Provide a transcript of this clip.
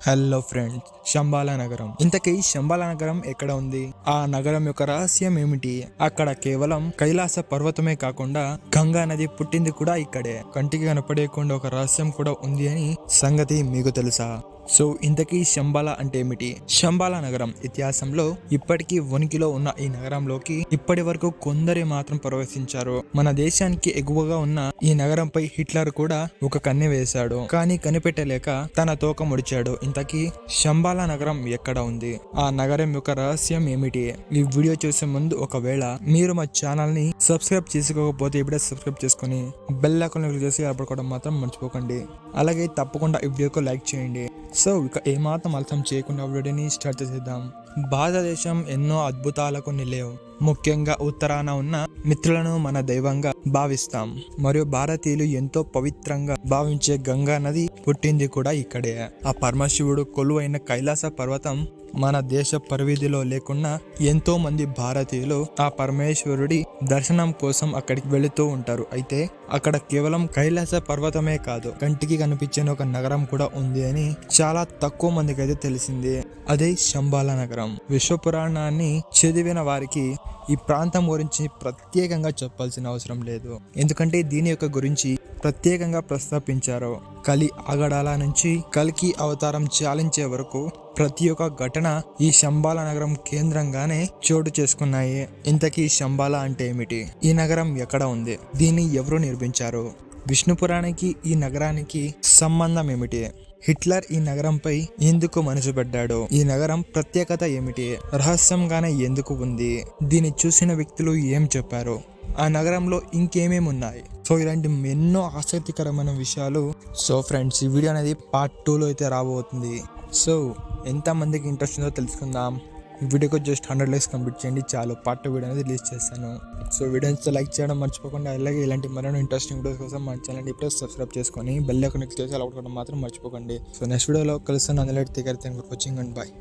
Hello friends, Shambhala నగరం. ఇంతకీ శంబాలా నగరం ఎక్కడ ఉంది? ఆ నగరం యొక్క రహస్యం ఏమిటి? అక్కడ కేవలం కైలాస పర్వతమే కాకుండా గంగా నది పుట్టింది కూడా ఇక్కడే. కంటికి కనపడేయకుండా ఒక రహస్యం కూడా ఉంది అని సంగతి మీకు తెలుసా? సో ఇంతకీ శంబాలా అంటే ఏమిటి? శంబాలా నగరం ఇతిహాసంలో ఇప్పటికీ ఉనికిలో ఉన్న ఈ నగరంలోకి ఇప్పటి వరకు కొందరే మాత్రం ప్రవేశించారు. మన దేశానికి ఎగువగా ఉన్న ఈ నగరంపై హిట్లర్ కూడా ఒక కన్నె వేశాడు, కానీ కనిపెట్టలేక తన తోక ముడిచాడు. ఇంతకీ శంబాలా నగరం ఎక్కడ ఉంది? ఆ నగరం యొక్క రహస్యం ఏమిటి? ఈ వీడియో చూసే ముందు ఒకవేళ మీరు మా ఛానల్ ని సబ్స్క్రైబ్ చేసుకోకపోతే ఇప్పుడే సబ్స్క్రైబ్ చేసుకుని బెల్ ఐకాన్ క్లిక్ చేసి అప్పటికోవడం మాత్రం మర్చిపోకండి. అలాగే తప్పకుండా ఈ వీడియోకి లైక్ చేయండి. సో ఇక ఏమాత్రం ఆలస్యం చేయకుండా వీడియోని స్టార్ట్ చేసేద్దాం. భారతదేశం ఎన్నో అద్భుతాలకు నిలయం. ముఖ్యంగా ఉత్తరాన ఉన్న మిత్రులను మన దైవంగా భావిస్తాం. మరియు భారతీయులు ఎంతో పవిత్రంగా భావించే గంగా నది పుట్టింది కూడా ఇక్కడే. ఆ పరమశివుడు కొలువైన కైలాస పర్వతం మన దేశ పరిధిలో లేకున్నా ఎంతో మంది భారతీయులు ఆ పరమేశ్వరుడి దర్శనం కోసం అక్కడికి వెళుతూ ఉంటారు. అయితే అక్కడ కేవలం కైలాస పర్వతమే కాదు, కంటికి కనిపించే ఒక నగరం కూడా ఉంది అని చాలా తక్కువ మందికి అయితే తెలిసింది. అదే శంబాలా నగరం. విశ్వపురాణాన్ని చదివిన వారికి ఈ ప్రాంతం గురించి ప్రత్యేకంగా చెప్పాల్సిన అవసరం లేదు, ఎందుకంటే దీని యొక్క గురించి ప్రత్యేకంగా ప్రస్తావించారు. కలి అగడాల నుంచి కల్కి అవతారం చాలించే వరకు ప్రతి ఒక్క ఘటన ఈ శంబాలా నగరం కేంద్రంగానే చోటు చేసుకున్నాయి. ఇంతకీ శంబాలా అంటే ఏమిటి? ఈ నగరం ఎక్కడ ఉంది? దీన్ని ఎవరు నిర్మించారు? విష్ణు పురాణానికి ఈ నగరానికి సంబంధం ఏమిటి? హిట్లర్ ఈ నగరంపై ఎందుకు మనసు పెట్టాడు? ఈ నగరం ప్రత్యేకత ఏమిటి? రహస్యంగానే ఎందుకు ఉంది? దీన్ని చూసిన వ్యక్తులు ఏం చెప్పారు? ఆ నగరంలో ఇంకేమేమి ఉన్నాయి? సో ఇలాంటి ఎన్నో ఆసక్తికరమైన విషయాలు. సో ఫ్రెండ్స్, ఈ వీడియో అనేది పార్ట్ 2లో అయితే రాబోతుంది. సో ఎంతమందికి ఇంట్రెస్ట్ ఉందో తెలుసుకుందాం. ఈ వీడియోకి జస్ట్ 100 లైక్స్ కంప్లీట్ చేయండి చాలు. పార్ట్ 2 వీడియో అనేది రిలీజ్ చేస్తాను. సో వీడియోని లైక్ చేయడం మర్చిపోకుండా, అలాగే ఇలాంటి మరెన్నో ఇంట్రెస్టింగ్ వీడియోస్ కోసం మన ఛానల్ ఇప్పుడే సబ్స్క్రైబ్ చేసుకొని బెల్ ఐకాన్ క్లిక్ చేసి అలా మాత్రం మర్చిపోకండి. సో నెక్స్ట్ వీడియోలో కలుస్తాను. అందులో వాచింగ్ అండ్ బాయ్.